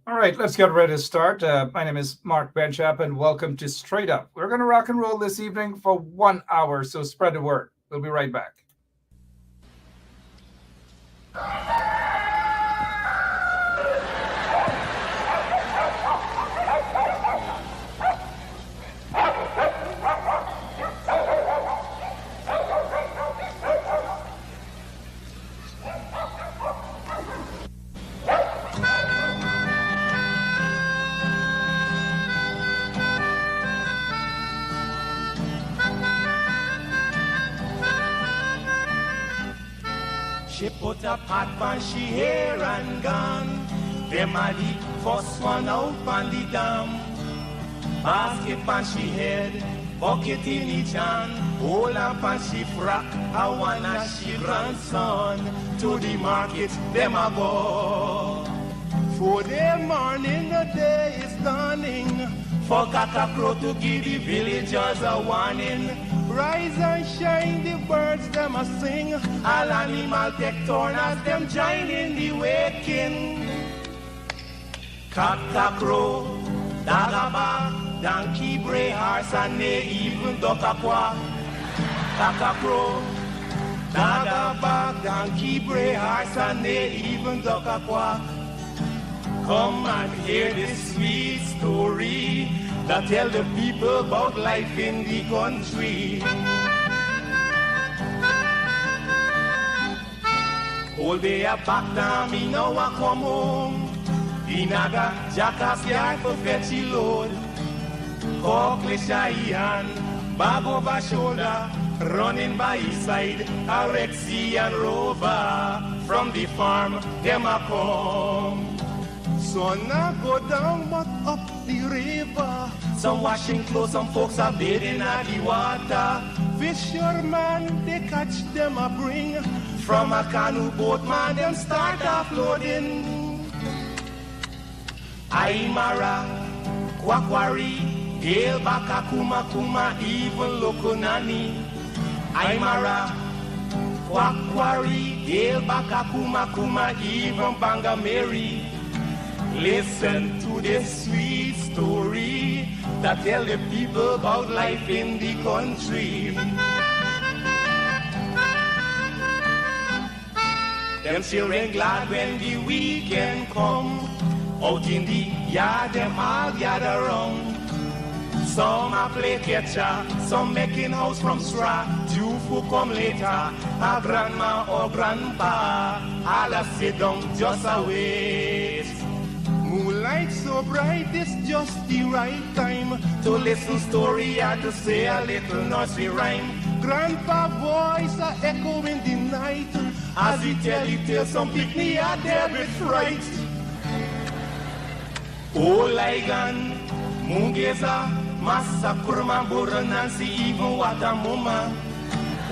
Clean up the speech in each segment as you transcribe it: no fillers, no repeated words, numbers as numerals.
All right, let's get ready to start. My name is Mark Benschop, and welcome to Straight Up. We're going to rock and roll this evening for 1 hour, so spread the word. We'll be right back. She put a pot on she hair and gone. Them a the first one out on the dam. Basket on she head, bucket in each hand. Hold up on she frock, I wanna she grandson. To the market, them a go. For the morning, the day is dawning. For cock-a-crow to give the villagers a warning. Rise and shine, the birds them a sing. All animal take turn as them join in the waking. Cock-a-crow, dagaba, donkey, bray, horse, and they even duck-a-qua. Cock-a-crow, dagaba, donkey, bray, horse, and they even duck-a-qua. Come and hear this sweet story that tell the people about life in the country. All day a back down, me now a come home. Inaga, jackass yard for fetch a load. Cockle shy hand, bag over shoulder, running by his side, a Rexy and Rover. From the farm, them a come. Sun a go down but up the river. Some washing clothes, some folks are bathing at the water. Fisherman, they catch them a bring. From a canoe boat, man, them start offloading. Aymara, Kwakwari, Gale Baka, Kuma Kuma, even Lokonani. Aymara, Kwakwari, Gale Baka, Kuma Kuma, even Bangameri. Listen to this sweet story that tell the people about life in the country. Them children glad when the weekend come. Out in the yard, them all gather round. Some a play catcher, some making house from straw. Two who come later, a grandma or grandpa. All a sit down just a wait. Moonlight so bright, it's just the right time to listen story or to say a little nursery rhyme. Grandpa voice a echo in the night as he tell you tales, some picnic are there with fright. Oh, Ligan, Mungeza, Massa Kurma, Bura, Nancy, even Watamuma.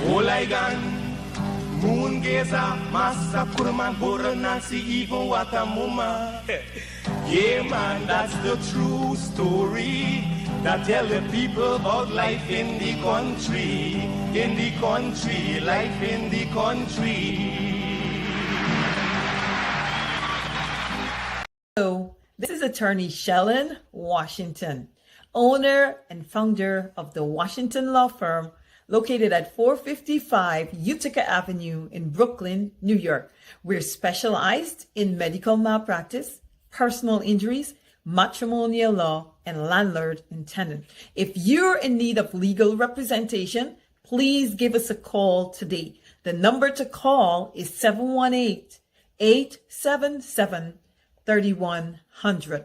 Oh, Ligan, Mungeza, Massa Kurma, Bura, Nancy, even Watamuma. Yeah, man, that's the true story that tell the people about life in the country, life in the country. Hello, this is attorney Shellen Washington, owner and founder of the Washington Law Firm located at 455 Utica Avenue in Brooklyn, New York. We're specialized in medical malpractice, personal injuries, matrimonial law, and landlord and tenant. If you're in need of legal representation, please give us a call today. The number to call is 718-877-3100.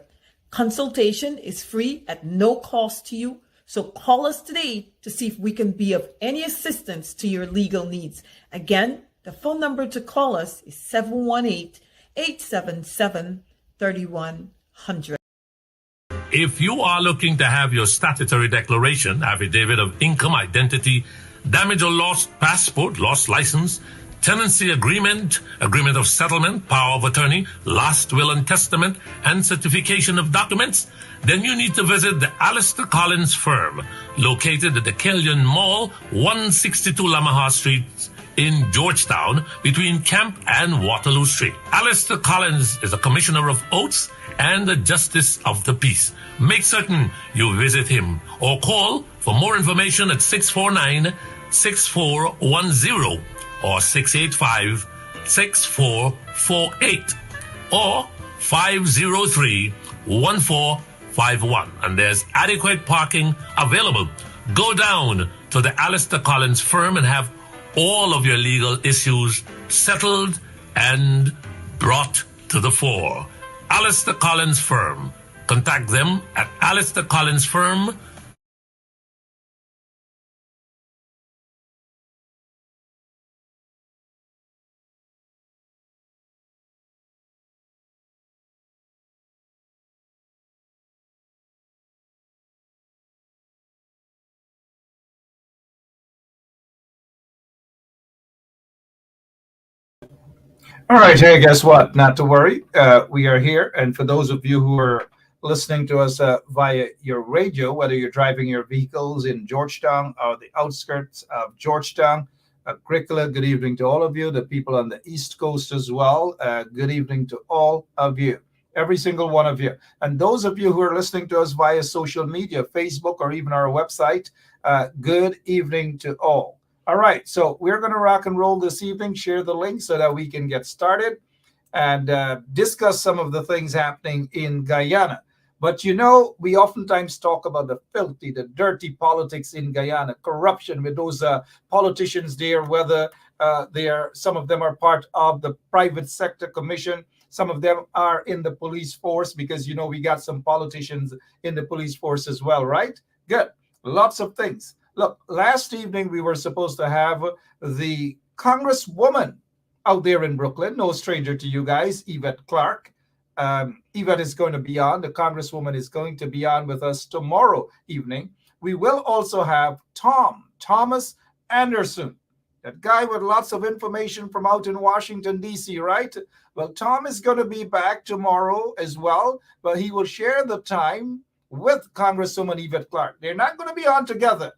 Consultation is free at no cost to you. So call us today to see if we can be of any assistance to your legal needs. Again, the phone number to call us is 718-877-3100. If you are looking to have your statutory declaration, affidavit of income, identity, damage or lost passport, lost license, tenancy agreement, agreement of settlement, power of attorney, last will and testament, and certification of documents, then you need to visit the Alistair Collins firm, located at the Kellyan Mall, 162 Lamaha Street, in Georgetown between Camp and Waterloo Street. Alistair Collins is a commissioner of oaths and a justice of the peace. Make certain you visit him or call for more information at 649-6410 or 685-6448 or 503-1451. And there's adequate parking available. Go down to the Alistair Collins firm and have all of your legal issues settled and brought to the fore. Alistair Collins Firm. Contact them at Alistair Collins Firm. All right, hey, guess what? Not to worry. We are here. And for those of you who are listening to us via your radio, whether you're driving your vehicles in Georgetown or the outskirts of Georgetown, Agricola, good evening to all of you. The people on the East Coast as well, good evening to all of you, every single one of you. And those of you who are listening to us via social media, Facebook, or even our website, good evening to all. All right, so we're going to rock and roll this evening, share the link so that we can get started and discuss some of the things happening in Guyana. But you know, we oftentimes talk about the filthy, the dirty politics in Guyana, corruption with those politicians there, whether some of them are part of the private sector commission, some of them are in the police force, because, you know, we got some politicians in the police force as well, right? Good, lots of things. Look, last evening we were supposed to have the Congresswoman out there in Brooklyn, no stranger to you guys, Yvette Clarke. Yvette is going to be on. The Congresswoman is going to be on with us tomorrow evening. We will also have Thomas Anderson, that guy with lots of information from out in Washington, D.C., right? Well, Tom is going to be back tomorrow as well, but he will share the time with Congresswoman Yvette Clarke. They're not going to be on together.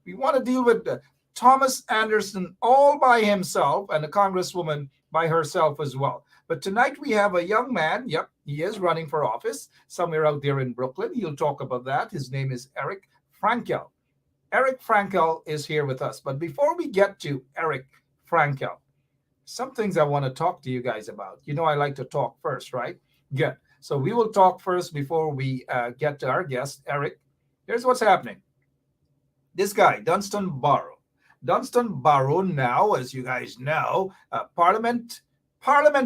We want to deal with Thomas Anderson all by himself and the Congresswoman by herself as well. But tonight we have a young man. Yep, he is running for office somewhere out there in Brooklyn. He'll talk about that. His name is Eric Frankel. Eric Frankel is here with us. But before we get to Eric Frankel, some things I want to talk to you guys about. You know, I like to talk first, right? Good. So we will talk first before we get to our guest, Eric. Here's what's happening. This guy, Dunstan Barrow. Dunstan Barrow now, as you guys know, Parliament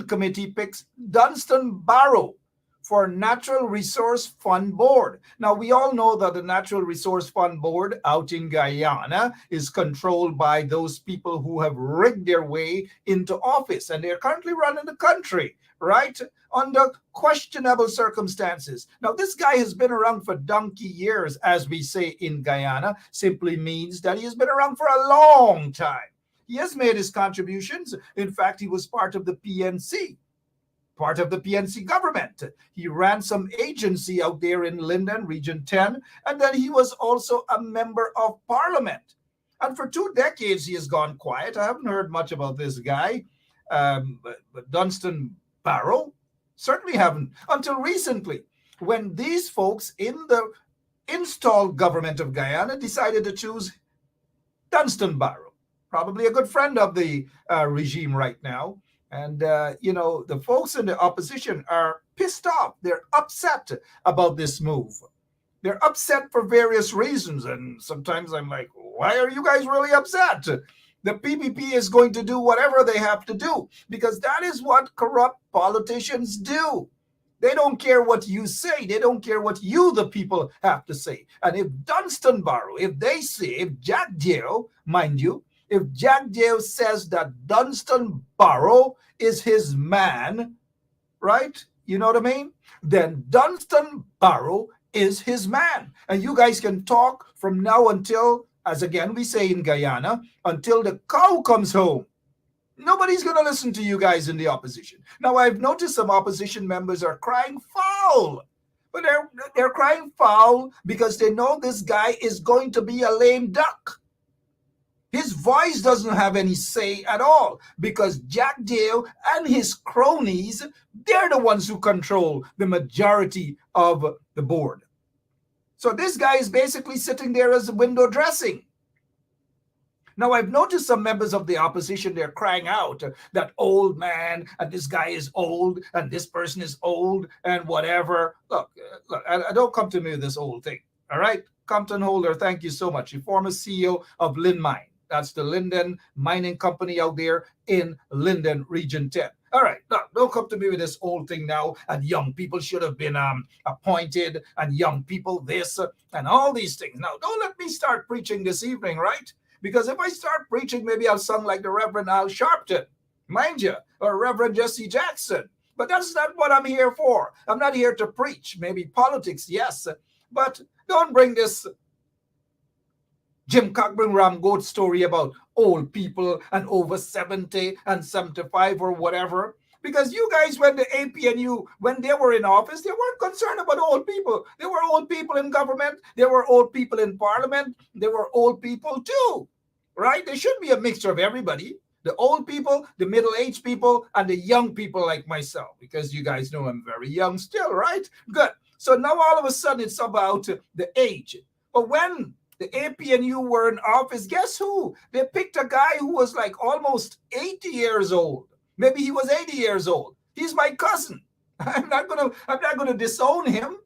Committee picks Dunstan Barrow for Natural Resource Fund Board. Now, we all know that the Natural Resource Fund Board out in Guyana is controlled by those people who have rigged their way into office, and they're currently running the country, right, under questionable circumstances. Now, this guy has been around for donkey years, as we say in Guyana, simply means that he has been around for a long time. He has made his contributions. In fact, he was part of the PNC government. He ran some agency out there in Linden, Region 10, and then he was also a member of Parliament. And for 2 decades, he has gone quiet. I haven't heard much about this guy, but Dunstan Barrow, certainly haven't, until recently, when these folks in the installed government of Guyana decided to choose Dunstan Barrow, probably a good friend of the regime right now. And, you know, the folks in the opposition are pissed off. They're upset about this move. They're upset for various reasons. And sometimes I'm like, why are you guys really upset? The PPP is going to do whatever they have to do, because that is what corrupt politicians do. They don't care what you say. They don't care what you, the people, have to say. And if Dunstan Barrow, if Jack Dio, mind you, if Jack Dio says that Dunstan Barrow is his man, right? You know what I mean? Then Dunstan Barrow is his man. And you guys can talk from now until, as again we say in Guyana, until the cow comes home. Nobody's going to listen to you guys in the opposition. Now, I've noticed some opposition members are crying foul. But they're crying foul because they know this guy is going to be a lame duck. His voice doesn't have any say at all because Jack Dale and his cronies, they're the ones who control the majority of the board. So this guy is basically sitting there as window dressing. Now, I've noticed some members of the opposition, they're crying out that old man, and this guy is old, and this person is old, and whatever. Look, I don't come to me with this old thing, all right? Compton Holder, thank you so much. The former CEO of Lynn Mine. That's the Linden Mining Company out there in Linden, Region 10. All right, look, don't come to me with this old thing now, and young people should have been appointed, and young people this, and all these things. Now, don't let me start preaching this evening, right? Because if I start preaching, maybe I'll sound like the Reverend Al Sharpton, mind you, or Reverend Jesse Jackson. But that's not what I'm here for. I'm not here to preach. Maybe politics, yes. But don't bring this Jim Cockburn Ram Goat story about old people and over 70 and 75 or whatever. Because you guys, when the APNU, when they were in office, they weren't concerned about old people. There were old people in government. There were old people in parliament. There were old people too, right? There should be a mixture of everybody. The old people, the middle-aged people, and the young people like myself. Because you guys know I'm very young still, right? Good. So now all of a sudden it's about the age. But when the APNU were in office, guess who? They picked a guy who was like almost 80 years old. Maybe he was 80 years old. He's my cousin. I'm not gonna disown him.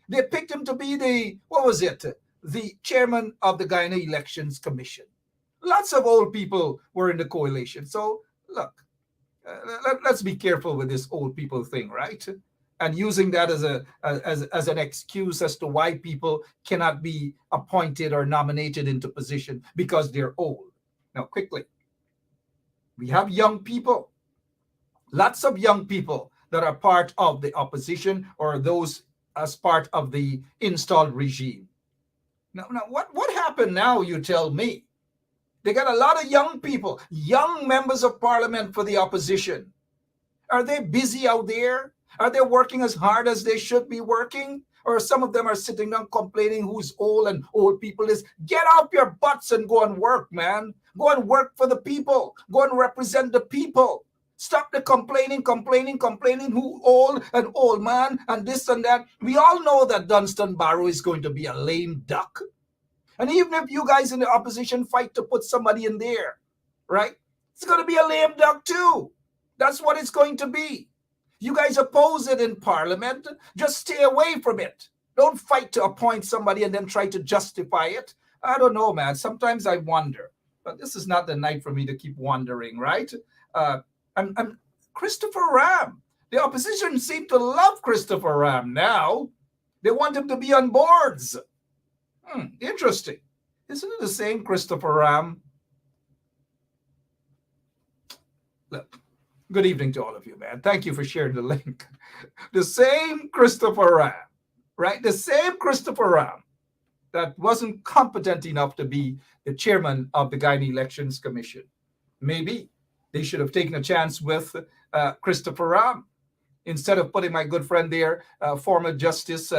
They picked him to be the chairman of the Guyana Elections Commission. Lots of old people were in the coalition. So look, let's be careful with this old people thing, right? And using that as an excuse as to why people cannot be appointed or nominated into position because they're old. Now, quickly, we have young people. Lots of young people that are part of the opposition or those as part of the installed regime. Now what happened now, you tell me? They got a lot of young people, young members of parliament for the opposition. Are they busy out there? Are they working as hard as they should be working? Or some of them are sitting down complaining who's old and old people is. Get off your butts and go and work, man. Go and work for the people. Go and represent the people. Stop the complaining, who old and old man and this and that. We all know that Dunstan Barrow is going to be a lame duck. And even if you guys in the opposition fight to put somebody in there, right? It's going to be a lame duck too. That's what it's going to be. You guys oppose it in parliament. Just stay away from it. Don't fight to appoint somebody and then try to justify it. I don't know, man. Sometimes I wonder. But this is not the night for me to keep wondering, right? I'm Christopher Ram. The opposition seem to love Christopher Ram now. They want him to be on boards. Interesting. Isn't it the same Christopher Ram? Look, good evening to all of you, man. Thank you for sharing the link. The same Christopher Ram, right? The same Christopher Ram that wasn't competent enough to be the chairman of the Guyana Elections Commission. Maybe they should have taken a chance with Christopher Ram instead of putting my good friend there, former Justice,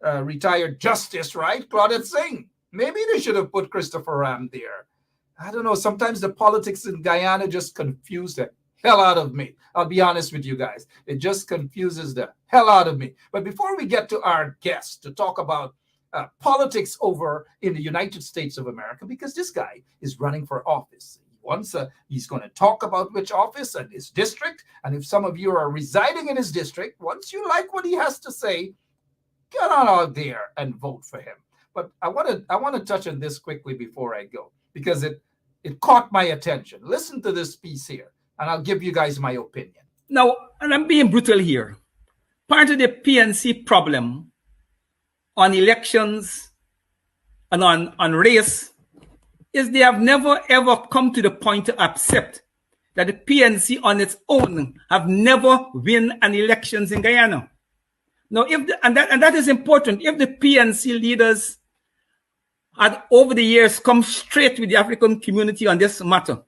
retired Justice, right? Claudette Singh. Maybe they should have put Christopher Ram there. I don't know. Sometimes the politics in Guyana just confuse the hell out of me. I'll be honest with you guys. It just confuses the hell out of me. But before we get to our guest to talk about politics over in the United States of America, because this guy is running for office. He's going to talk about which office and his district. And if some of you are residing in his district, once you like what he has to say, get on out there and vote for him. But I want to touch on this quickly before I go, because it caught my attention. Listen to this piece here, and I'll give you guys my opinion. Now, and I'm being brutal here. Part of the PNC problem on elections and on race is they have never ever come to the point to accept that the PNC on its own have never win an elections in Guyana. Now, and that is important. If the PNC leaders had over the years come straight with the African community on this matter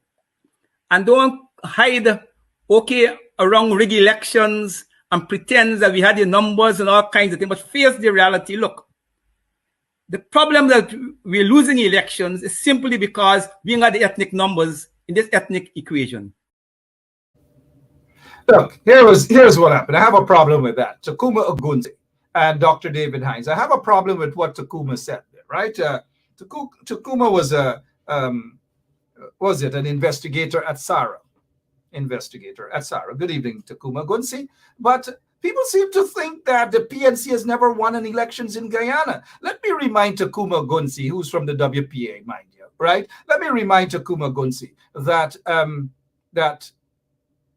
and don't hide, around rig elections and pretend that we had the numbers and all kinds of things, but face the reality. Look, The problem that we're losing elections is simply because we got the ethnic numbers in this ethnic equation. Look, here's what happened. I have a problem with that. Takuma Ogunsi and Dr. David Hines. I have a problem with what Takuma said there, right? Takuma was an investigator at SARA. Good evening, Takuma Ogunsi. But people seem to think that the PNC has never won any elections in Guyana. Let me remind Takuma Ogunsi, who's from the WPA, mind you, right? Let me remind Takuma Ogunsi that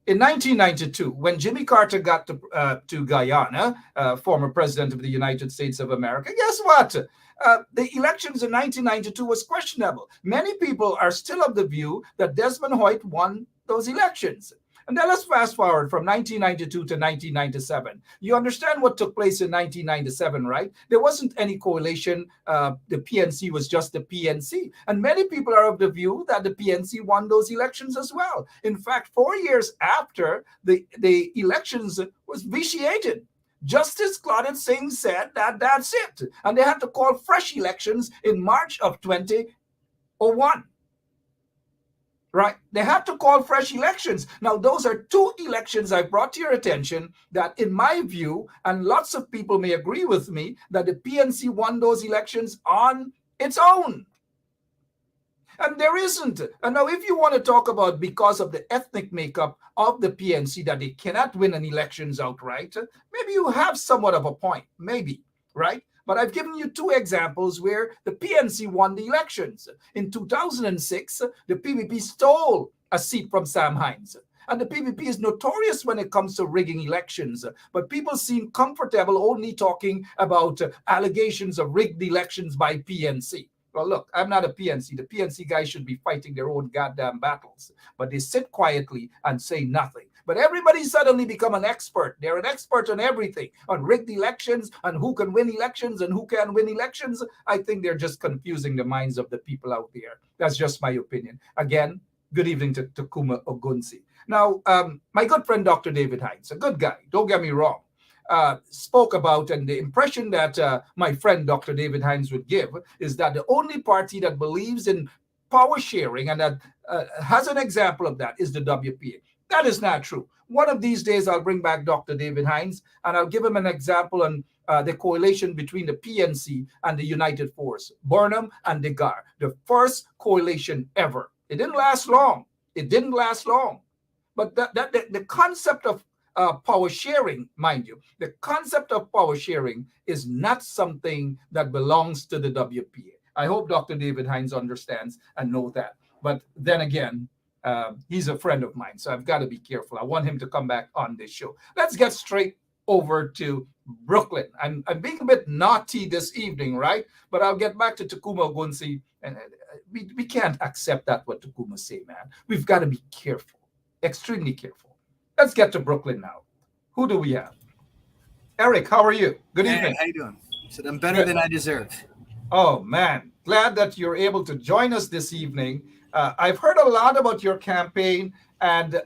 in 1992, when Jimmy Carter got to Guyana, former president of the United States of America, guess what? The elections in 1992 was questionable. Many people are still of the view that Desmond Hoyt won those elections. And then let's fast forward from 1992 to 1997. You understand what took place in 1997, right? There wasn't any coalition. The PNC was just the PNC. And many people are of the view that the PNC won those elections as well. In fact, 4 years after the elections was vitiated, Justice Claudette Singh said that that's it. And they had to call fresh elections in March of 2001. Right? They had to call fresh elections. Now, those are two elections I brought to your attention that, in my view, and lots of people may agree with me, that the PNC won those elections on its own. And there isn't. And now, if you want to talk about because of the ethnic makeup of the PNC that they cannot win an elections outright, maybe you have somewhat of a point, maybe, right? But I've given you two examples where the PNC won the elections. In 2006, the PPP stole a seat from Sam Hines. And the PPP is notorious when it comes to rigging elections. But people seem comfortable only talking about allegations of rigged elections by PNC. Well, look, I'm not a PNC. The PNC guys should be fighting their own goddamn battles. But they sit quietly and say nothing. But everybody suddenly become an expert. They're an expert on everything, on rigged elections, on who can win elections and who can win elections. I think they're just confusing the minds of the people out there. That's just my opinion. Again, good evening to Takuma Ogunsi. Now, my good friend, Dr. David Hines, a good guy, don't get me wrong, spoke about, and the impression that my friend, Dr. David Hines, would give is that the only party that believes in power sharing and that has an example of that is the WPA. That is not true. One of these days, I'll bring back Dr. David Hines, and I'll give him an example on the coalition between the PNC and the United Force, Burnham and Degar, the first coalition ever. It didn't last long. But the concept of power sharing, mind you, the concept of power sharing is not something that belongs to the WPA. I hope Dr. David Hines understands and know that. But then again, he's a friend of mine, so I've got to be careful. I want him to come back on this show. Let's get straight over to Brooklyn. I'm being a bit naughty this evening, right? But I'll get back to Takuma Ogunsi. And we can't accept that, what Takuma say, man. We've got to be careful, extremely careful. Let's get to Brooklyn now. Who do we have? Eric, how are you? Good evening. How you doing? So I'm better than I deserve. Oh, man. Glad that you're able to join us this evening. I've heard a lot about your campaign, and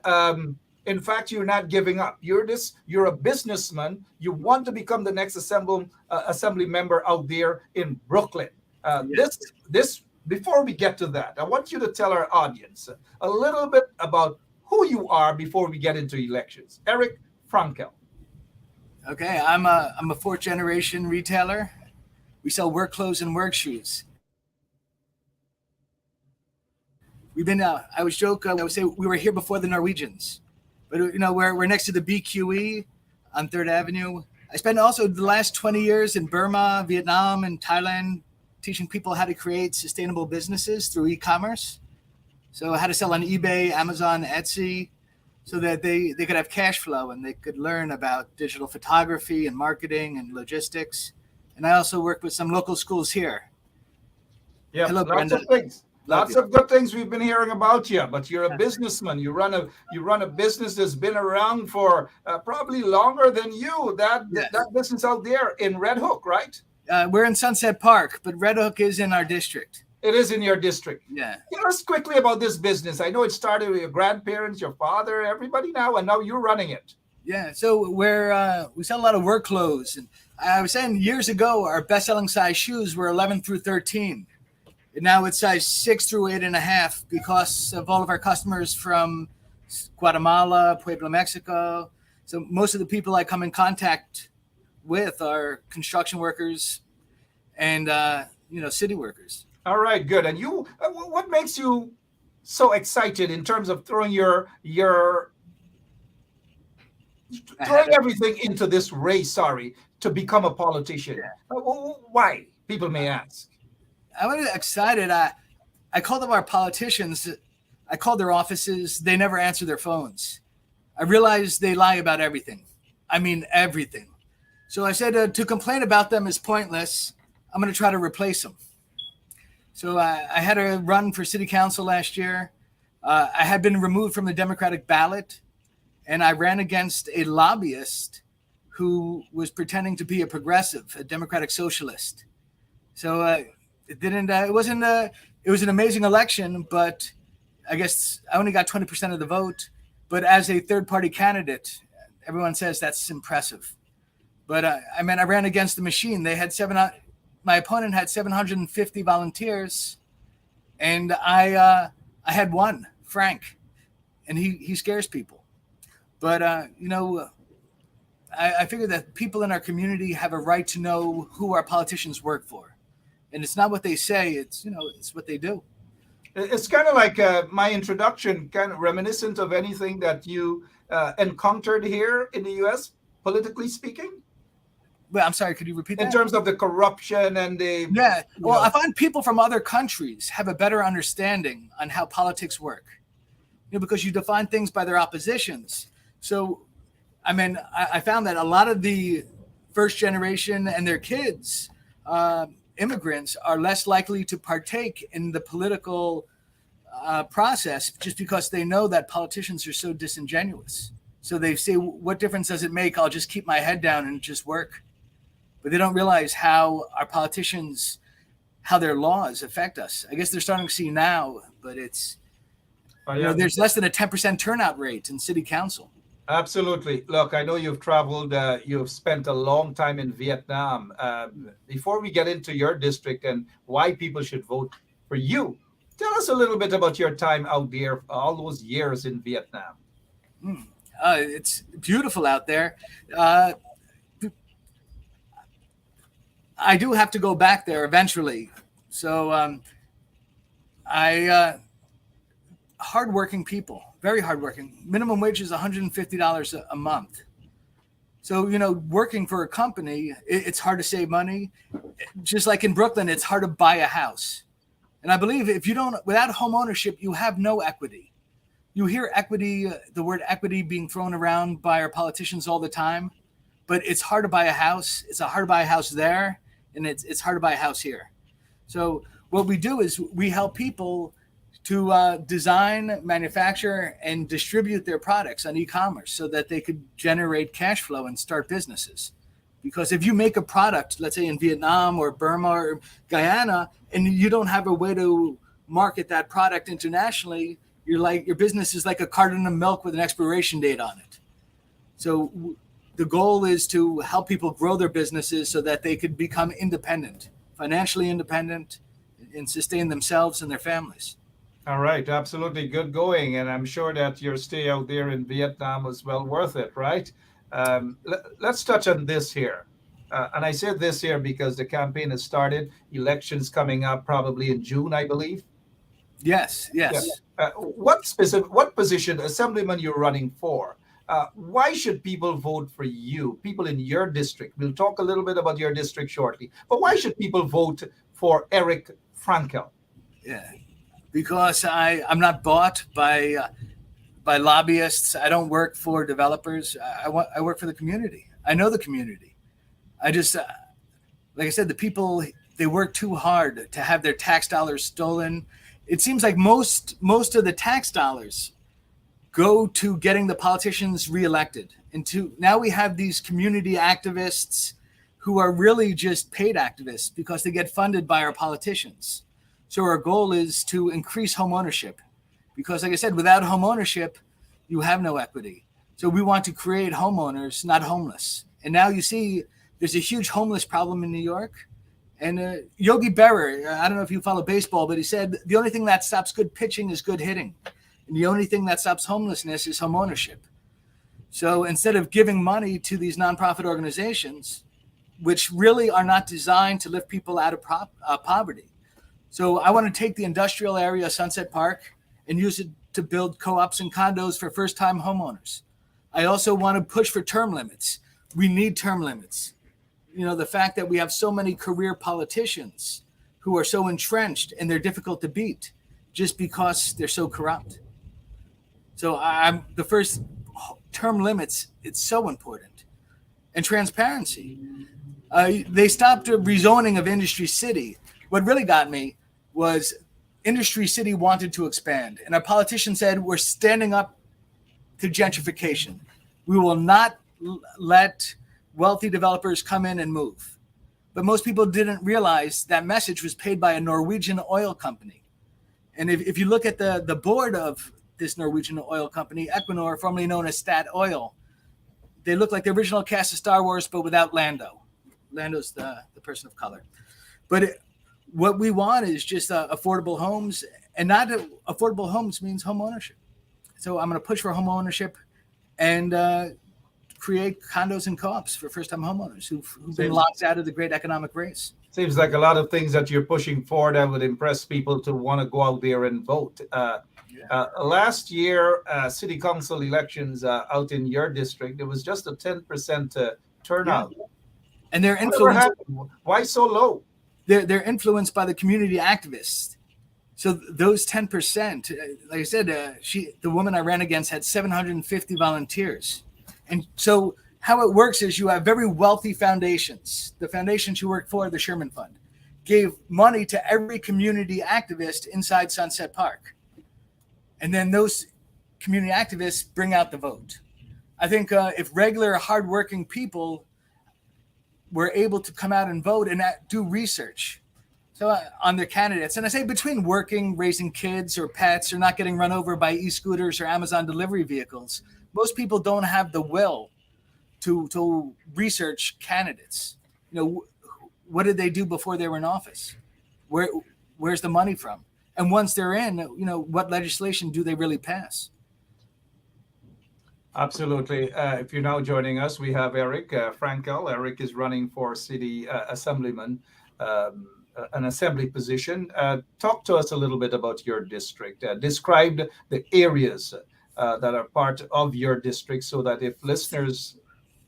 in fact, you're not giving up. You're a businessman. You want to become the next assembly member out there in Brooklyn. This before we get to that, I want you to tell our audience a little bit about who you are before we get into elections. Eric Frankel. Okay, I'm a fourth generation retailer. We sell work clothes and work shoes. We've been, I would say we were here before the Norwegians, but we're next to the BQE on 3rd Avenue. I spent also the last 20 years in Burma, Vietnam, and Thailand teaching people how to create sustainable businesses through e-commerce. So how to sell on eBay, Amazon, Etsy, so that they could have cash flow and they could learn about digital photography and marketing and logistics. And I also work with some local schools here. Yeah, hello, lots Brenda. of things. Lots of good things we've been hearing about you, but you're a businessman. You run a business that's been around for probably longer than you. That business out there in Red Hook, right? We're in Sunset Park, but Red Hook is in our district. It is in your district. Yeah. Tell us quickly about this business. I know it started with your grandparents, your father, everybody now, and now you're running it. Yeah, so we sell a lot of work clothes, and I was saying years ago our best-selling size shoes were 11 through 13, and now it's size 6 through 8.5 because of all of our customers from Guatemala, Puebla, Mexico. So most of the people I come in contact with are construction workers and city workers. All right, good. And you, what makes you so excited in terms of throwing throwing everything into this race? Sorry, to become a politician. Yeah. Why? People may ask. I was excited. I called up our politicians. I called their offices. They never answer their phones. I realized they lie about everything. I mean, everything. So I said to complain about them is pointless. I'm going to try to replace them. So I had a run for city council last year. I had been removed from the Democratic ballot, and I ran against a lobbyist who was pretending to be a progressive, a democratic socialist. So it was an amazing election, but I guess I only got 20% of the vote. But as a third-party candidate, everyone says that's impressive. But I ran against the machine. They had my opponent had 750 volunteers, and I had one, Frank, and he scares people. But I figure that people in our community have a right to know who our politicians work for, and it's not what they say; it's what they do. It's kind of like my introduction, kind of reminiscent of anything that you encountered here in the U.S., politically speaking. Well, I'm sorry, could you repeat that? In terms of the corruption and the... Yeah, well, I find people from other countries have a better understanding on how politics work, because you define things by their oppositions. So, I found that a lot of the first generation and their kids, immigrants, are less likely to partake in the political process just because they know that politicians are so disingenuous. So they say, what difference does it make? I'll just keep my head down and just work. But they don't realize how our politicians, how their laws affect us. I guess they're starting to see now, but it's, there's less than a 10% turnout rate in city council. Absolutely. Look, I know you've traveled, you've spent a long time in Vietnam. Before we get into your district and why people should vote for you, tell us a little bit about your time out there, all those years in Vietnam. It's beautiful out there. I do have to go back there eventually. So hardworking people, very hardworking. Minimum wage is $150 a month. So, working for a company, it's hard to save money. Just like in Brooklyn, it's hard to buy a house. And I believe without home ownership, you have no equity. You hear equity, the word equity being thrown around by our politicians all the time, but it's hard to buy a house. It's hard to buy a house there, and it's hard to buy a house here. So what we do is we help people to design, manufacture, and distribute their products on e-commerce so that they could generate cash flow and start businesses. Because if you make a product, let's say in Vietnam or Burma or Guyana, and you don't have a way to market that product internationally, your business is like a carton of milk with an expiration date on it. So the goal is to help people grow their businesses so that they could become independent, financially independent, and sustain themselves and their families. All right, absolutely good going. And I'm sure that your stay out there in Vietnam was well worth it, right? Let's touch on this here. And I said this here because the campaign has started, elections coming up probably in June, I believe. Yes. Yeah. What position, assemblyman, you're running for? Why should people vote for you? People in your district. We'll talk a little bit about your district shortly. But why should people vote for Eric Frankel? Yeah, because I'm not bought by lobbyists. I don't work for developers. I work for the community. I know the community. I just, like I said, the people, they work too hard to have their tax dollars stolen. It seems like most of the tax dollars go to getting the politicians reelected. Now we have these community activists who are really just paid activists because they get funded by our politicians. So our goal is to increase home ownership because, like I said, without home ownership, you have no equity. So we want to create homeowners, not homeless. And now you see there's a huge homeless problem in New York. And Yogi Berra, I don't know if you follow baseball, but he said the only thing that stops good pitching is good hitting. And the only thing that stops homelessness is homeownership. So instead of giving money to these nonprofit organizations, which really are not designed to lift people out of poverty. So I want to take the industrial area of Sunset Park and use it to build co-ops and condos for first-time homeowners. I also want to push for term limits. We need term limits. You know, the fact that we have so many career politicians who are so entrenched and they're difficult to beat just because they're so corrupt. So I'm the first term limits. It's so important. And transparency. They stopped a rezoning of Industry City. What really got me was Industry City wanted to expand. And our politician said, we're standing up to gentrification. We will not let wealthy developers come in and move. But most people didn't realize that message was paid by a Norwegian oil company. And if you look at the board of this Norwegian oil company, Equinor, formerly known as Stat Oil, they look like the original cast of Star Wars, but without Lando. Lando's the person of color. But what we want is just affordable homes, and not affordable homes means home ownership. So I'm going to push for home ownership and create condos and co-ops for first-time homeowners who've been locked out of the great economic race. Seems like a lot of things that you're pushing for that would impress people to want to go out there and vote. Last year, city council elections out in your district, it was just a 10% turnout. Yeah. And they're influenced. Why so low? They're influenced by the community activists. So those 10%, like I said, the woman I ran against had 750 volunteers. And so how it works is you have very wealthy foundations. The foundations you work for, the Sherman Fund, gave money to every community activist inside Sunset Park. And then those community activists bring out the vote. I think if regular hardworking people were able to come out and vote and do research on their candidates, and I say between working, raising kids or pets, or not getting run over by e-scooters or Amazon delivery vehicles, most people don't have the will to research candidates. You know, what did they do before they were in office? Where's the money from? And once they're in, you know, what legislation do they really pass? Absolutely. If you're now joining us, we have Eric Frankel. Eric is running for city assemblyman, an assembly position. Talk to us a little bit about your district. Describe the areas that are part of your district so that if listeners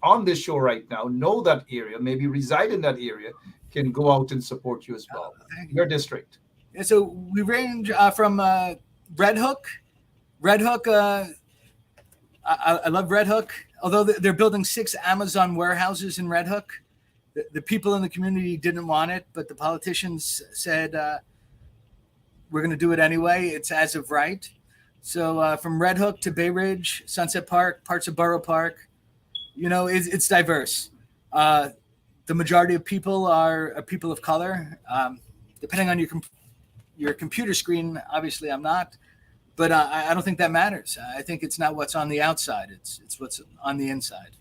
on this show right now know that area, maybe reside in that area, can go out and support you as well. Your district. And so we range from Red Hook. I love Red Hook, although they're building 6 Amazon warehouses in Red Hook. The people in the community didn't want it, but the politicians said, we're going to do it anyway. It's as of right. So from Red Hook to Bay Ridge, Sunset Park, parts of Borough Park, you know, it's diverse. The majority of people are people of color. Depending on your computer screen, obviously I'm not. But I don't think that matters. I think it's not what's on the outside. It's what's on the inside.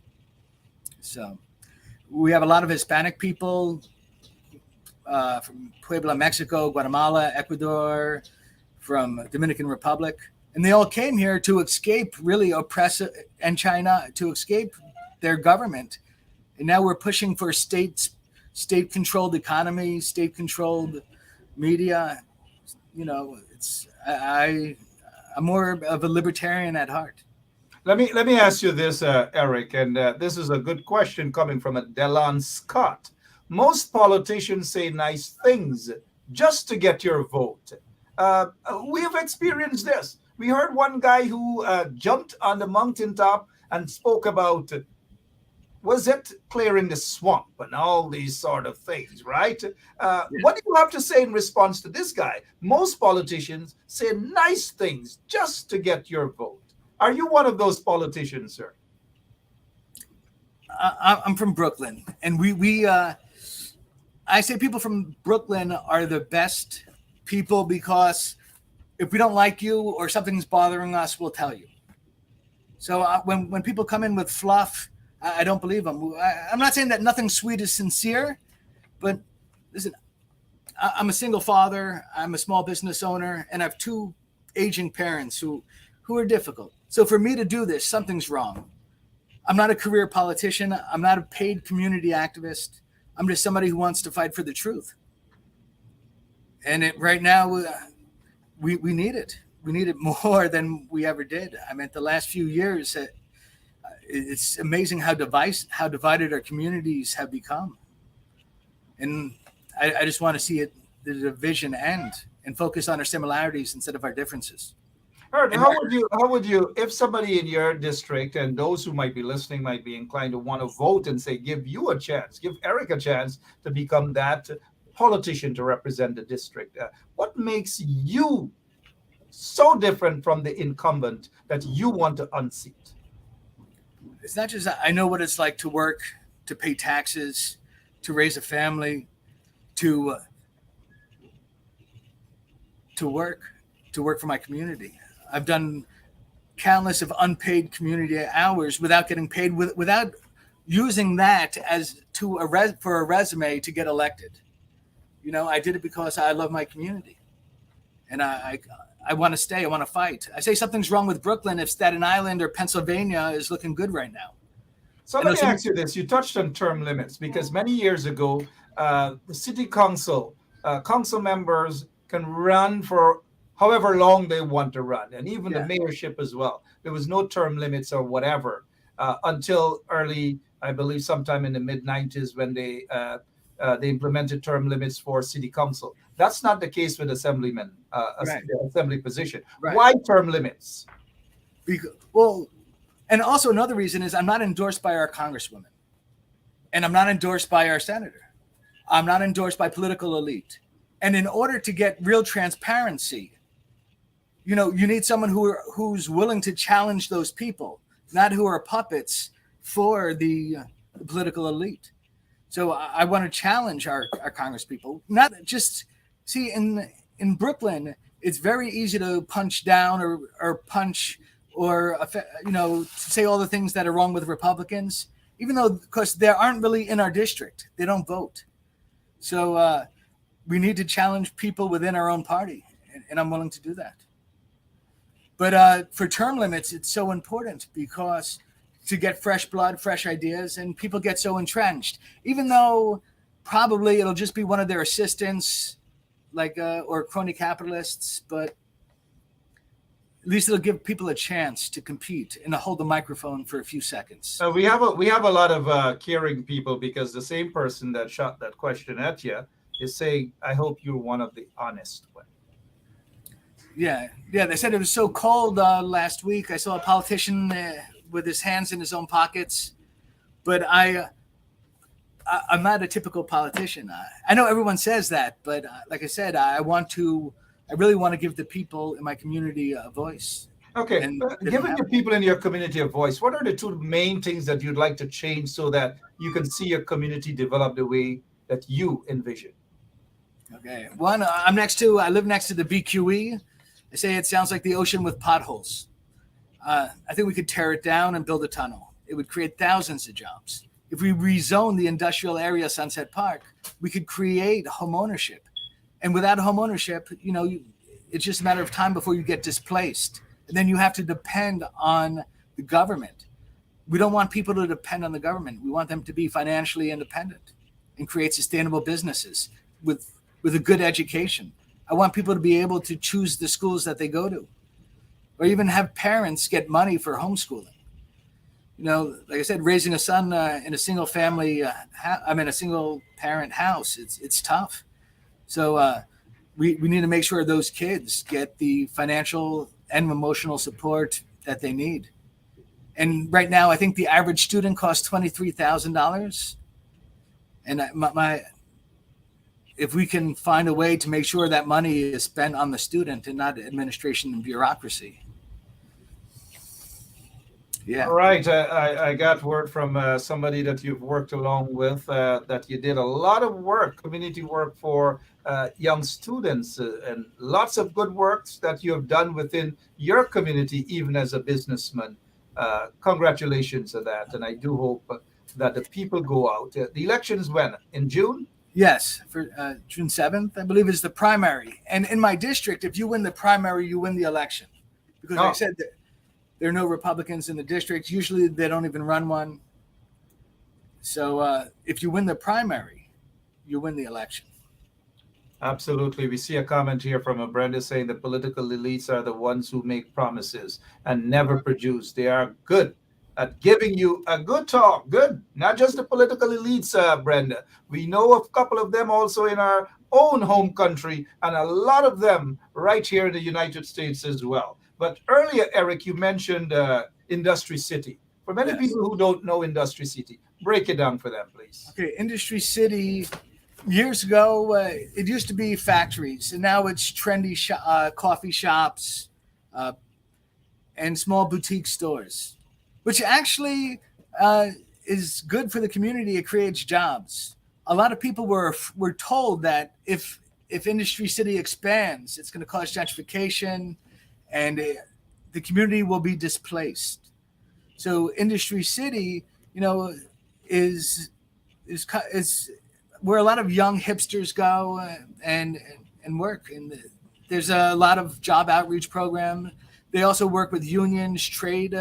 So we have a lot of Hispanic people from Puebla, Mexico, Guatemala, Ecuador, from Dominican Republic. And they all came here to escape really oppressive, and China, to escape their government. And now we're pushing for state-controlled economy, state-controlled media. You know, I'm more of a libertarian at heart. Let me ask you this, Eric, and this is a good question coming from a Delon Scott. Most politicians say nice things just to get your vote. We have experienced this. We heard one guy who jumped on the mountaintop and spoke about, was it clearing the swamp and all these sort of things, right? What do you have to say in response to this guy? Most politicians say nice things just to get your vote. Are you one of those politicians, sir? I'm from Brooklyn, and I say people from Brooklyn are the best people because if we don't like you or something's bothering us, we'll tell you. So when people come in with fluff, I don't believe them. I'm not saying that nothing sweet is sincere, but listen, I'm a single father. I'm a small business owner, and I have two aging parents who are difficult. So for me to do this, something's wrong. I'm not a career politician. I'm not a paid community activist. I'm just somebody who wants to fight for the truth. And right now, we need it. We need it more than we ever did. I mean, the last few years, it's amazing how divided our communities have become. And I just want to see the division end and focus on our similarities instead of our differences. Art, how would you, if somebody in your district and those who might be listening might be inclined to want to vote and say, give you a chance, give Eric a chance to become that politician to represent the district? What makes you so different from the incumbent that you want to unseat? It's not just I know what it's like to work, to pay taxes, to raise a family, to work for my community. I've done countless of unpaid community hours without getting paid, without using that as for a resume to get elected. You know, I did it because I love my community, and I want to stay. I want to fight. I say something's wrong with Brooklyn if Staten Island or Pennsylvania is looking good right now. So let me ask you this. You touched on term limits because many years ago, the city council members can run for however long they want to run, and even the mayorship as well. There was no term limits or whatever until early, I believe, sometime in the mid-90s when they implemented term limits for city council. That's not the case with assemblymen, assembly position. Right. Why term limits? Well, and also another reason is I'm not endorsed by our congresswoman, and I'm not endorsed by our senator. I'm not endorsed by political elite. And in order to get real transparency, you know, you need someone who's willing to challenge those people, not who are puppets for the political elite. So I want to challenge our congresspeople, not just see in Brooklyn. It's very easy to punch down or punch or, you know, say all the things that are wrong with Republicans, even though because they aren't really in our district, they don't vote. So we need to challenge people within our own party, and I'm willing to do that. But for term limits, it's so important because to get fresh blood, fresh ideas, and people get so entrenched, even though probably it'll just be one of their assistants, like or crony capitalists, but at least it'll give people a chance to compete and to hold the microphone for a few seconds. We have a lot of caring people because the same person that shot that question at you is saying, "I hope you're one of the honest ones." Yeah. They said it was so cold last week. I saw a politician with his hands in his own pockets, but I'm not a typical politician. I know everyone says that, but like I said, I really want to give the people in my community a voice. Okay, giving the people in your community a voice, what are the two main things that you'd like to change so that you can see your community develop the way that you envision? Okay, one, I live next to the BQE. I say it sounds like the ocean with potholes. I think we could tear it down and build a tunnel. It would create thousands of jobs. If we rezone the industrial area, Sunset Park, we could create home ownership. And without home ownership, you know, it's just a matter of time before you get displaced. And then you have to depend on the government. We don't want people to depend on the government. We want them to be financially independent and create sustainable businesses with a good education. I want people to be able to choose the schools that they go to, or even have parents get money for homeschooling. You know, like I said, raising a son in a single family, a single parent house, it's tough. So we need to make sure those kids get the financial and emotional support that they need. And right now, I think the average student costs $23,000. And if we can find a way to make sure that money is spent on the student and not administration and bureaucracy. Yeah. All right. I got word from somebody that you've worked along with that you did a lot of work, community work for young students and lots of good works that you have done within your community, even as a businessman. Congratulations on that. And I do hope that the people go out. The elections when? In June? Yes, for June 7th, I believe, is the primary. And in my district, if you win the primary, you win the election. Because like I said, there are no Republicans in the district. Usually they don't even run one. So if you win the primary, you win the election. Absolutely. We see a comment here from a Brenda saying the political elites are the ones who make promises and never produce. They are good at giving you a good talk. Good. Not just the political elites, Brenda. We know of a couple of them also in our own home country, and a lot of them right here in the United States as well. But earlier, Eric, you mentioned Industry City. For many people who don't know Industry City, break it down for them, please. Okay, Industry City, years ago, it used to be factories, and now it's trendy coffee shops and small boutique stores, which actually is good for the community. It creates jobs. A lot of people were told that if Industry City expands, it's going to cause gentrification, and the community will be displaced. So Industry City, is where a lot of young hipsters go and work. And there's a lot of job outreach program. They also work with unions, trade,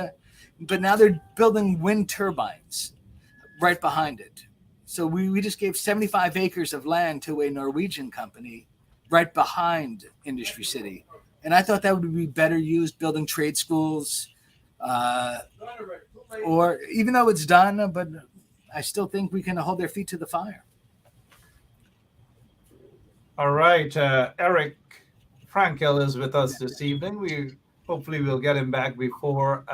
but now they're building wind turbines right behind it. So we just gave 75 acres of land to a Norwegian company right behind Industry City. And I thought that would be better used building trade schools, or even though it's done, but I still think we can hold their feet to the fire. All right. Eric Frankel is with us this evening. We hopefully will get him back before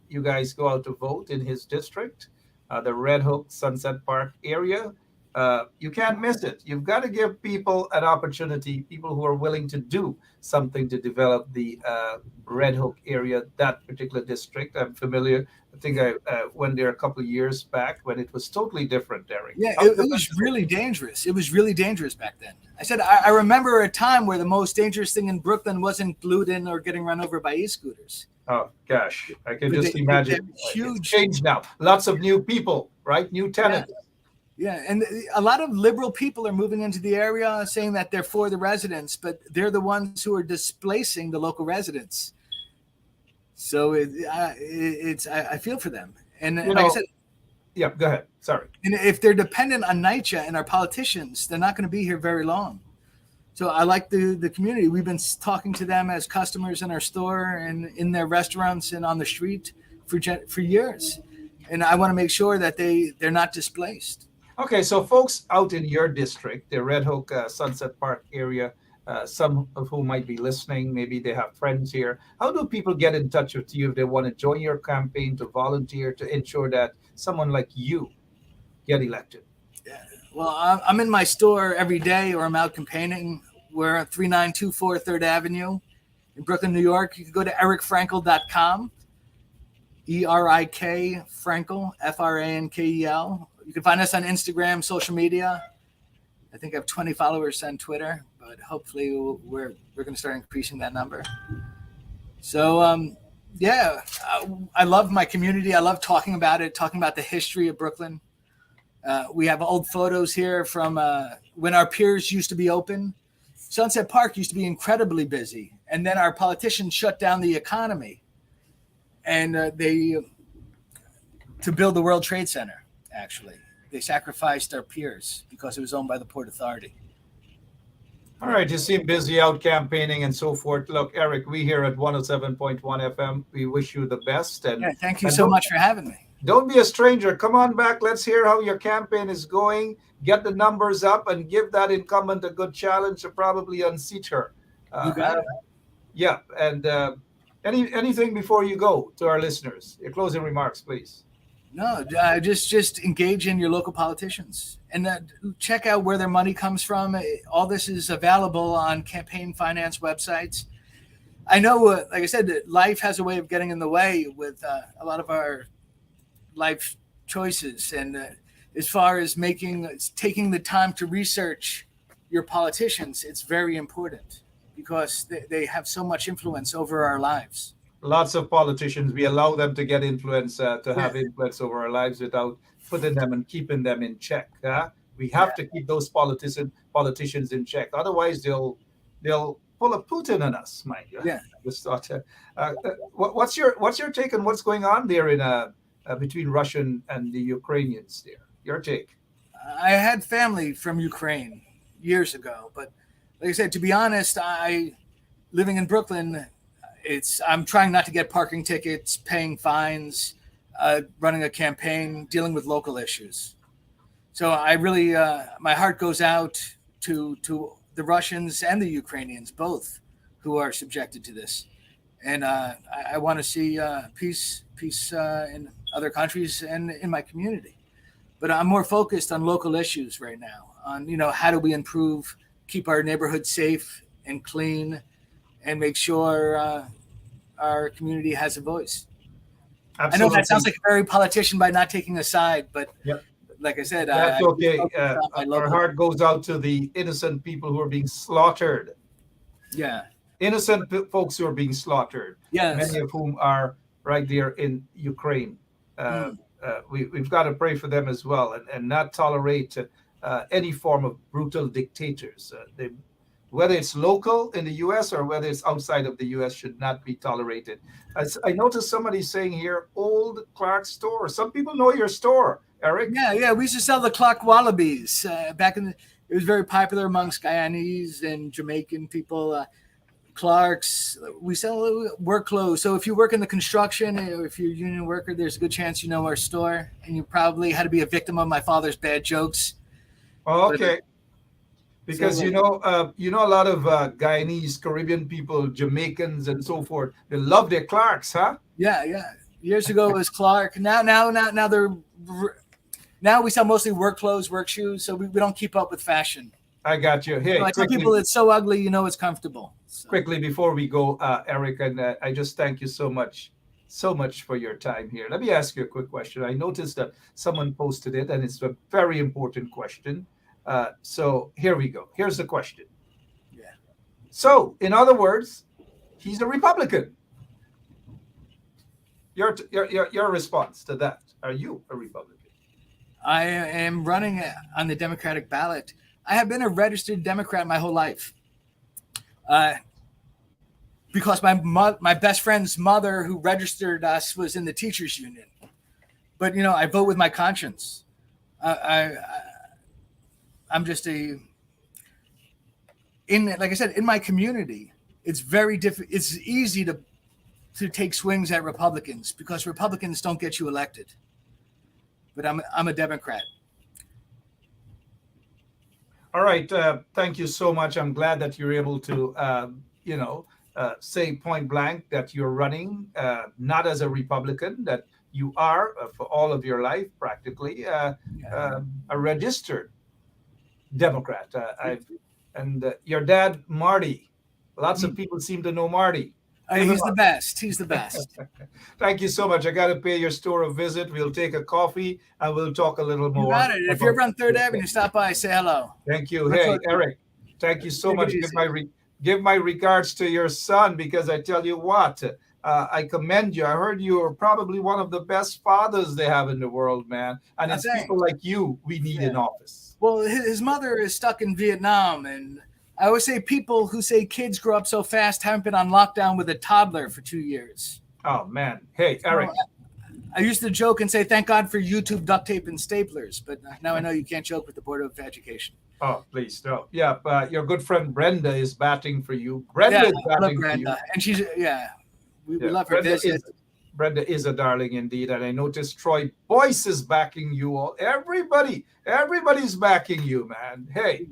you guys go out to vote in his district, the Red Hook Sunset Park area. You can't miss it. You've got to give people an opportunity, people who are willing to do something to develop the Red Hook area, that particular district. I'm familiar. I think I went there a couple of years back when it was totally different, Eric. Yeah, it was really dangerous. It was really dangerous back then. I said, I remember a time where the most dangerous thing in Brooklyn wasn't gluten or getting run over by e-scooters. Oh, gosh. I can just imagine. Huge change now. Lots of new people, right? New tenants. Yeah, and a lot of liberal people are moving into the area saying that they're for the residents, but they're the ones who are displacing the local residents. So I feel for them. And like I said, yeah, go ahead. Sorry. And if they're dependent on NYCHA and our politicians, they're not going to be here very long. So I like the community. We've been talking to them as customers in our store and in their restaurants and on the street for years. And I want to make sure that they're not displaced. Okay, so folks out in your district, the Red Hook Sunset Park area, some of whom might be listening, maybe they have friends here. How do people get in touch with you if they want to join your campaign, to volunteer, to ensure that someone like you get elected? Yeah. Well, I'm in my store every day, or I'm out campaigning. We're at 3924 3rd Avenue in Brooklyn, New York. You can go to ericfrankel.com, ERIK Frankel, FRANKEL. You can find us on Instagram, social media. I think I have 20 followers on Twitter, but hopefully we're going to start increasing that number. So, I love my community. I love talking about it, talking about the history of Brooklyn. We have old photos here from when our piers used to be open. Sunset Park used to be incredibly busy, and then our politicians shut down the economy, and to build the World Trade Center. Actually, they sacrificed our piers because it was owned by the Port Authority. All right, you seem busy out campaigning and so forth. Look, Eric, we here at 107.1 FM, we wish you the best. And thank you so much for having me. Don't be a stranger. Come on back. Let's hear how your campaign is going. Get the numbers up and give that incumbent a good challenge to probably unseat her. You got it. Yeah, and anything before you go to our listeners? Your closing remarks, please. No, just engage in your local politicians and check out where their money comes from. All this is available on campaign finance websites. I know, like I said, life has a way of getting in the way with a lot of our life choices. And as far as taking the time to research your politicians, it's very important because they have so much influence over our lives. Lots of politicians, we allow them to get influence, to have influence over our lives without putting them and keeping them in check. We have to keep those politicians in check. Otherwise, they'll pull a Putin on us, mind you. Yeah. Just thought, what's your take on what's going on there in between Russian and the Ukrainians there? Your take? I had family from Ukraine years ago, but like I said, to be honest, living in Brooklyn, I'm trying not to get parking tickets, paying fines, running a campaign, dealing with local issues. So I really, my heart goes out to the Russians and the Ukrainians, both, who are subjected to this. And I want to see peace in other countries and in my community. But I'm more focused on local issues right now, on, how do we improve, keep our neighborhood safe and clean, and make sure our community has a voice. Absolutely. I know that sounds like a very politician by not taking a side, but like I said, that's okay. Our heart goes out to the innocent people who are being slaughtered. Yeah. Innocent folks who are being slaughtered. Yes. Many of whom are right there in Ukraine. We've got to pray for them as well, and not tolerate any form of brutal dictators. Whether it's local in the U.S. or whether it's outside of the U.S. should not be tolerated. I noticed somebody saying here, Old Clark store. Some people know your store, Eric. Yeah. We used to sell the Clark Wallabies back in. It was very popular amongst Guyanese and Jamaican people. Clark's. We sell work clothes. So if you work in the construction, or if you're a union worker, there's a good chance you know our store, and you probably had to be a victim of my father's bad jokes. Oh, okay. Because a lot of Guyanese, Caribbean people, Jamaicans, and so forth, they love their Clarks, huh? Yeah. Years ago it was Clark. Now we sell mostly work clothes, work shoes, so we don't keep up with fashion. I got you. Hey, I tell people it's so ugly, it's comfortable. So. Quickly before we go, Eric, and I just thank you so much for your time here. Let me ask you a quick question. I noticed that someone posted it, and it's a very important question. So here we go. Here's the question. Yeah. So, in other words, he's a Republican. Your response to that? Are you a Republican? I am running on the Democratic ballot. I have been a registered Democrat my whole life. Because my best friend's mother, who registered us, was in the teachers union. But I vote with my conscience. I'm just like I said, in my community, it's very difficult. It's easy to take swings at Republicans because Republicans don't get you elected. But I'm a Democrat. All right. Thank you so much. I'm glad that you're able to, say point blank that you're running not as a Republican, that you are for all of your life practically a registered Democrat. Your dad, Marty. Lots of people seem to know Marty. He's the best. He's the best. Thank you so much. I got to pay your store a visit. We'll take a coffee and we'll talk a little more. You got it. If you're ever on 3rd Avenue, stop by, say hello. Thank you. Hey, Eric, thank you so much. Give my regards to your son, because I tell you what, I commend you. I heard you are probably one of the best fathers they have in the world, man. And it's people like you we need in office. Well, his mother is stuck in Vietnam, and I always say people who say kids grow up so fast haven't been on lockdown with a toddler for 2 years. Oh, man. Hey, Eric. I used to joke and say, thank God for YouTube, duct tape, and staplers, but now I know you can't joke with the Board of Education. Oh, please, no. Yeah, your good friend Brenda is batting for you. Brenda is batting for you. And she's, we love her visit. Brenda is a darling indeed, and I noticed Troy Boyce is backing you all. Everybody's backing you, man. Hey.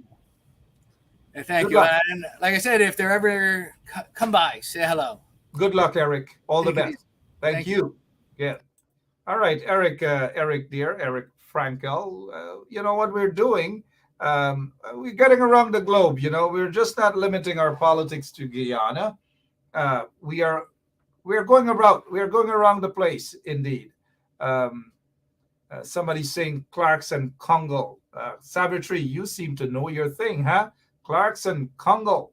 Thank you. And like I said, if they're ever come by, say hello. Good luck, Eric. All the best. Thank you. Yeah. All right, Eric, Eric Frankel. You know what we're doing? We're getting around the globe. We're just not limiting our politics to Guyana. We're going around the place, indeed. Somebody's saying Clarks and Congo. Savitri, you seem to know your thing, huh? Clarks and Congo.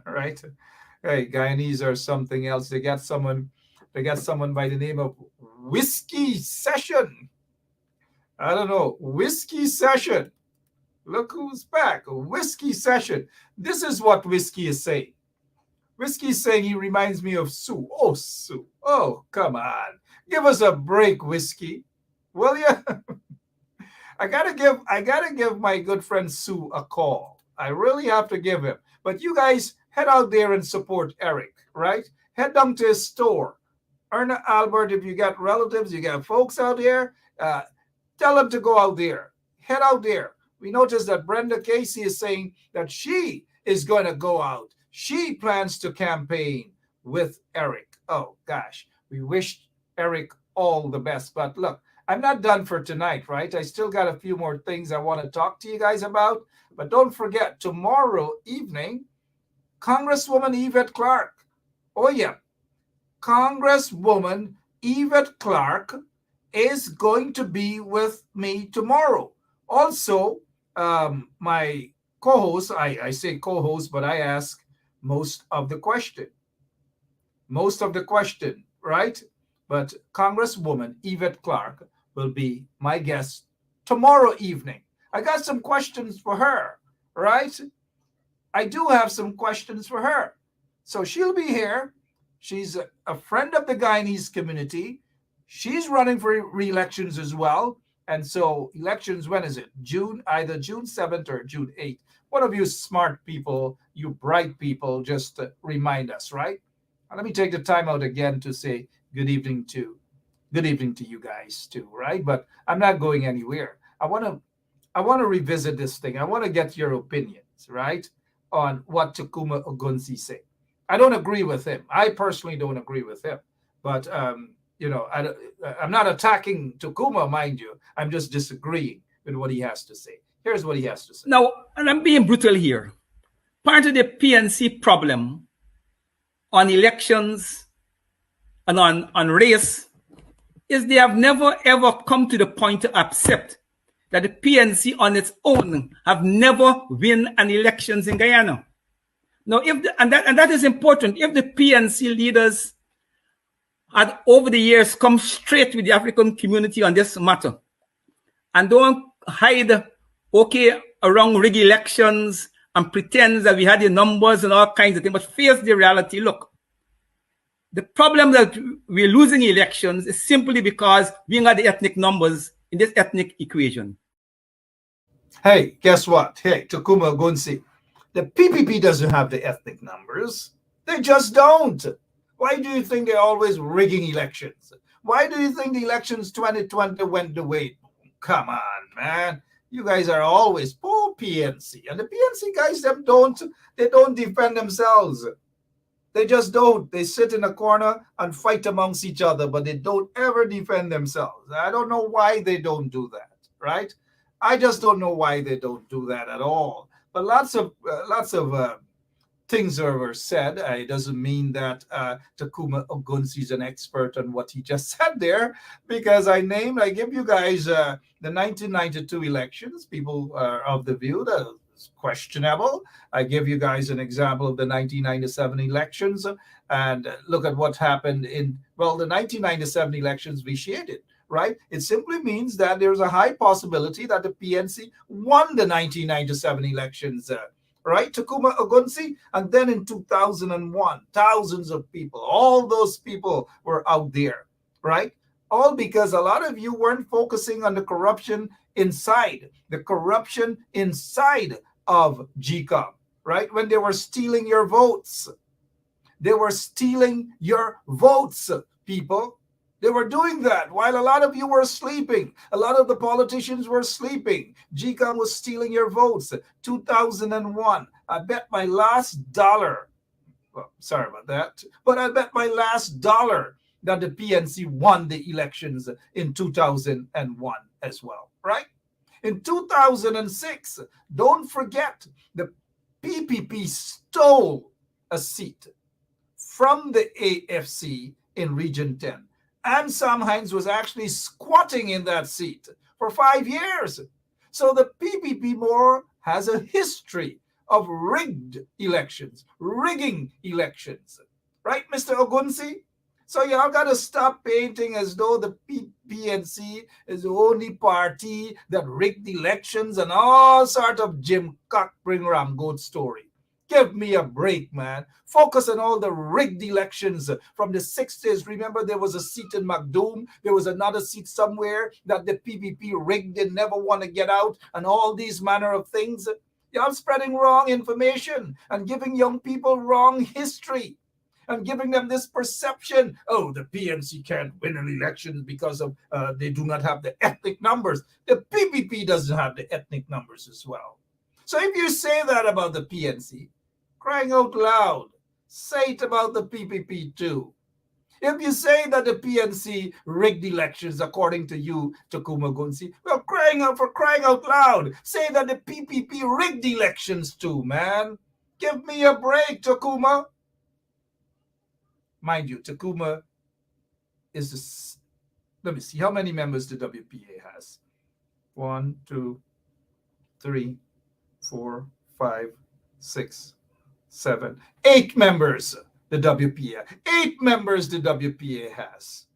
Right? Hey, Guyanese are something else. They got someone by the name of Whiskey Session. I don't know. Whiskey Session. Look who's back. Whiskey Session. This is what Whiskey is saying. Whiskey is saying he reminds me of Sue. Oh, Sue. Oh, come on. Give us a break, Whiskey. Will you? I gotta give my good friend Sue a call. I really have to give him. But you guys head out there and support Eric, right? Head down to his store. Erna Albert, if you got relatives, you got folks out there, tell them to go out there. Head out there. We noticed that Brenda Casey is saying that she is going to go out. She plans to campaign with Eric. Oh, gosh. We wish Eric all the best. But look, I'm not done for tonight, right? I still got a few more things I want to talk to you guys about. But don't forget, tomorrow evening, Congresswoman Yvette Clarke. Oh, yeah. Congresswoman Yvette Clarke is going to be with me tomorrow. Also, my co-host, I say co-host, but I ask most of the question. Most of the question, right? But Congresswoman Yvette Clarke will be my guest tomorrow evening. I got some questions for her, right? I do have some questions for her. So she'll be here. She's a friend of the Guyanese community. She's running for re-elections as well. And so elections, when is it? June, either June 7th or June 8th. One of you smart people, you bright people, just remind us, right? And let me take the time out again to say good evening to you guys too, right? But I'm not going anywhere. I want to revisit this thing. I want to get your opinions, right, on what Takuma Ogunsi said. I don't agree with him. I personally don't agree with him. But I'm not attacking Takuma, mind you. I'm just disagreeing with what he has to say. Here's what he has to say. Now, and I'm being brutal here. Part of the PNC problem on elections and on race is they have never ever come to the point to accept that the PNC on its own have never win an elections in Guyana. Now, and that is important. If the PNC leaders had over the years come straight with the African community on this matter and don't hide, around rig elections and pretend that we had the numbers and all kinds of things, but face the reality. Look, the problem that we're losing elections is simply because we got the ethnic numbers in this ethnic equation. Hey, guess what? Hey, Takuma Ogunsi, the PPP doesn't have the ethnic numbers. They just don't. Why do you think they're always rigging elections? Why do you think the elections 2020 went the way? Come on, man. You guys are always poor PNC. And the PNC guys, they don't defend themselves. They just don't. They sit in a corner and fight amongst each other, but they don't ever defend themselves. I don't know why they don't do that, right? I just don't know why they don't do that at all. But lots of things were said. It doesn't mean that Takuma Ogunsi is an expert on what he just said there, because I give you guys the 1992 elections. People are of the view that it's questionable. I give you guys an example of the 1997 elections, and look at what happened the 1997 elections vitiated. Right? It simply means that there's a high possibility that the PNC won the 1997 elections, right? Takuma Ogunsi. And then in 2001, thousands of people, all those people were out there, right? All because a lot of you weren't focusing on the corruption inside of GCOM, right? When they were stealing your votes. They were stealing your votes, people. They were doing that while a lot of you were sleeping. A lot of the politicians were sleeping. GCOM was stealing your votes. 2001, I bet my last dollar, well, sorry about that, but I bet my last dollar that the PNC won the elections in 2001 as well, right? In 2006, don't forget, the PPP stole a seat from the AFC in Region 10. And Sam Hines was actually squatting in that seat for 5 years. So the PPP more has a history of rigged elections, rigging elections. Right, Mr. Ogunsi? So y'all got to stop painting as though the PNC is the only party that rigged elections and all sort of Jim Cock bring ram goat story. Give me a break, man. Focus on all the rigged elections from the 60s. Remember, there was a seat in McDoom. There was another seat somewhere that the PPP rigged and never want to get out, and all these manner of things. Y'all spreading wrong information and giving young people wrong history and giving them this perception, oh, the PNC can't win an election because of they do not have the ethnic numbers. The PPP doesn't have the ethnic numbers as well. So if you say that about the PNC, crying out loud, say it about the PPP too. If you say that the PNC rigged elections according to you, Takuma Gunsi, well, crying out loud, say that the PPP rigged elections too, man. Give me a break, Takuma. Mind you, Takuma is the, let me see, how many members the WPA has? 1, 2, 3, 4, 5, 6, 7, 8 members the WPA. 8 members the WPA has.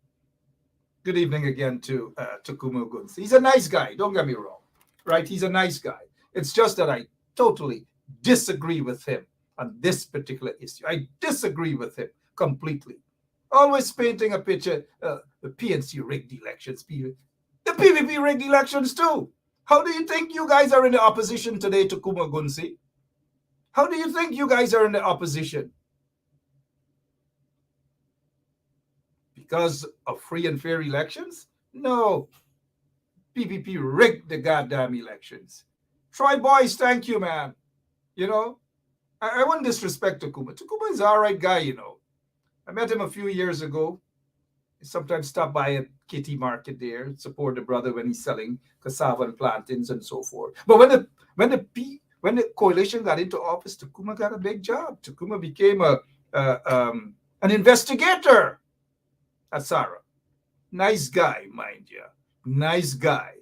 Good evening again to Takuma Gunsi. He's a nice guy, don't get me wrong, right? He's a nice guy. It's just that I totally disagree with him on this particular issue. I disagree with him completely. Always painting a picture, the PNC rigged elections, the PPP rigged elections too. How do you think you guys are in the opposition today to Kuma Gunsi? How do you think you guys are in the opposition? Because of free and fair elections? No. PPP rigged the goddamn elections. Troy Boyce, thank you, man. You know, I wouldn't disrespect Takuma. Takuma is an all right guy, you know. I met him a few years ago. I sometimes stop by at Kitty Market there, support the brother when he's selling cassava and plantains and so forth. But when the coalition got into office, Takuma got a big job. Takuma became an investigator at Sarah. Nice guy, mind you. Nice guy.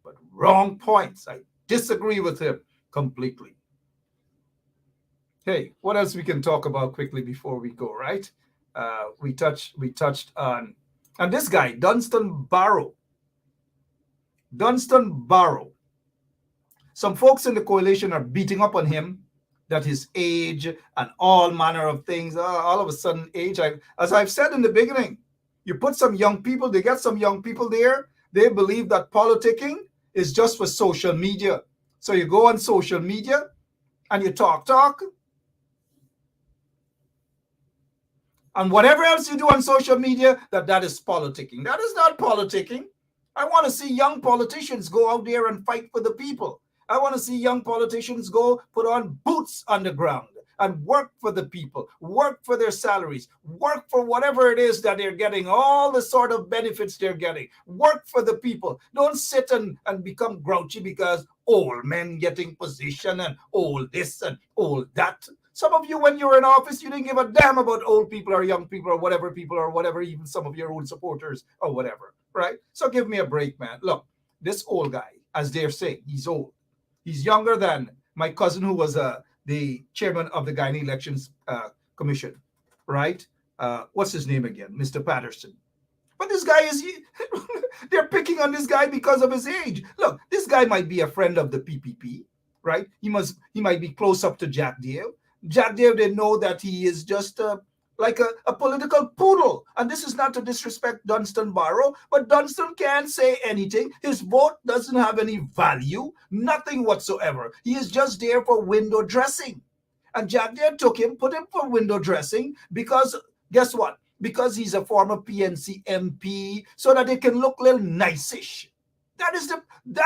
But wrong points. I disagree with him completely. Hey, what else we can talk about quickly before we go, right? We touched on this guy, Dunstan Barrow. Dunstan Barrow. Some folks in the coalition are beating up on him that his age and all manner of things, all of a sudden age. As I've said in the beginning, you put some young people, they get some young people there, they believe that politicking is just for social media. So you go on social media and you talk. And whatever else you do on social media, that is politicking. That is not politicking. I want to see young politicians go out there and fight for the people. I want to see young politicians go put on boots on the ground and work for the people, work for their salaries, work for whatever it is that they're getting, all the sort of benefits they're getting. Work for the people. Don't sit and become grouchy because old men getting position and all this and all that. Some of you, when you were in office, you didn't give a damn about old people or young people or whatever, even some of your own supporters or whatever, right? So give me a break, man. Look, this old guy, as they're saying, he's old. He's younger than my cousin who was the chairman of the Guyana Elections Commission, right? What's his name again? Mr. Patterson. But this guy they're picking on this guy because of his age. Look, this guy might be a friend of the PPP, right? He might be close up to Jack Dale. Jack Dale, they know that he is just like a political poodle. And this is not to disrespect Dunstan Barrow, but Dunstan can't say anything. His vote doesn't have any value, nothing whatsoever. He is just there for window dressing. And Jack Dale took him, put him for window dressing because, guess what? Because he's a former PNC MP, so that they can look a little nice-ish. That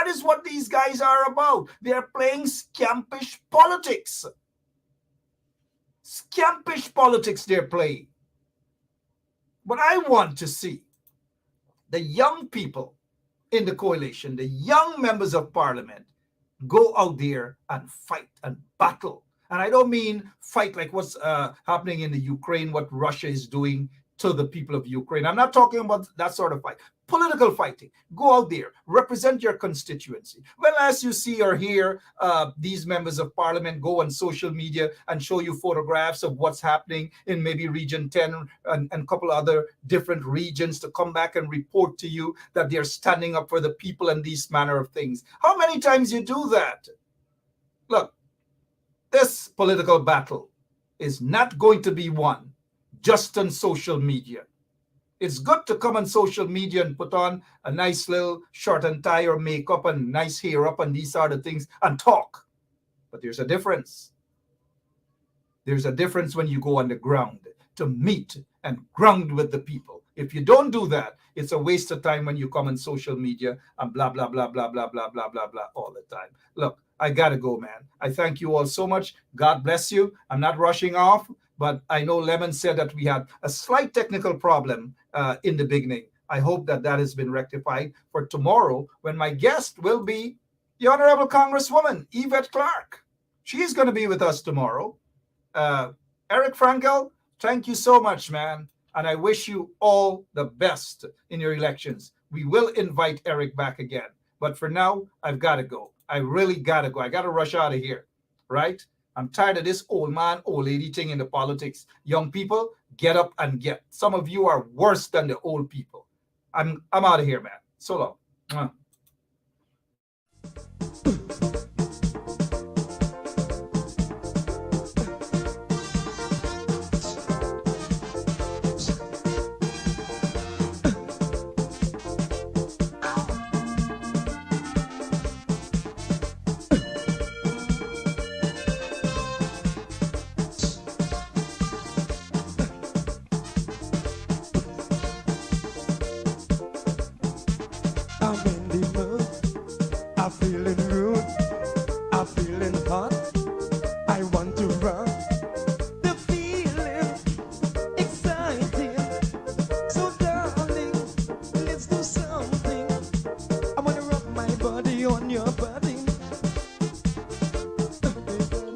is what these guys are about. They're playing scampish politics. Scampish politics they're playing. But I want to see the young people in the coalition, the young members of parliament, go out there and fight and battle. And I don't mean fight like what's happening in the Ukraine, what Russia is doing to the people of Ukraine. I'm not talking about that sort of fight. political fighting. Go out there, represent your constituency. Well, as you see or hear these members of parliament go on social media and show you photographs of what's happening in maybe region 10 and a couple other different regions to come back and report to you that they're standing up for the people and these manner of things. How many times you do that? Look, this political battle is not going to be won just on social media. It's good to come on social media and put on a nice little shirt and tie or makeup and nice hair up and these sort of things and talk. But there's a difference. There's a difference when you go on the ground to meet and ground with the people. If you don't do that, it's a waste of time when you come on social media and blah, blah, blah, blah, blah, blah, blah, blah, blah all the time. Look, I got to go, man. I thank you all so much. God bless you. I'm not rushing off, but I know Lemon said that we had a slight technical problem in the beginning. I hope that that has been rectified for tomorrow when my guest will be the Honorable Congresswoman, Yvette Clarke. She's going to be with us tomorrow. Eric Frankel, thank you so much, man. And I wish you all the best in your elections. We will invite Eric back again. But for now, I've got to go. I really got to go. I got to rush out of here, right? I'm tired of this old man, old lady thing in the politics. Young people, get up and get. Some of you are worse than the old people. I'm out of here, man. So long. Mwah. And when the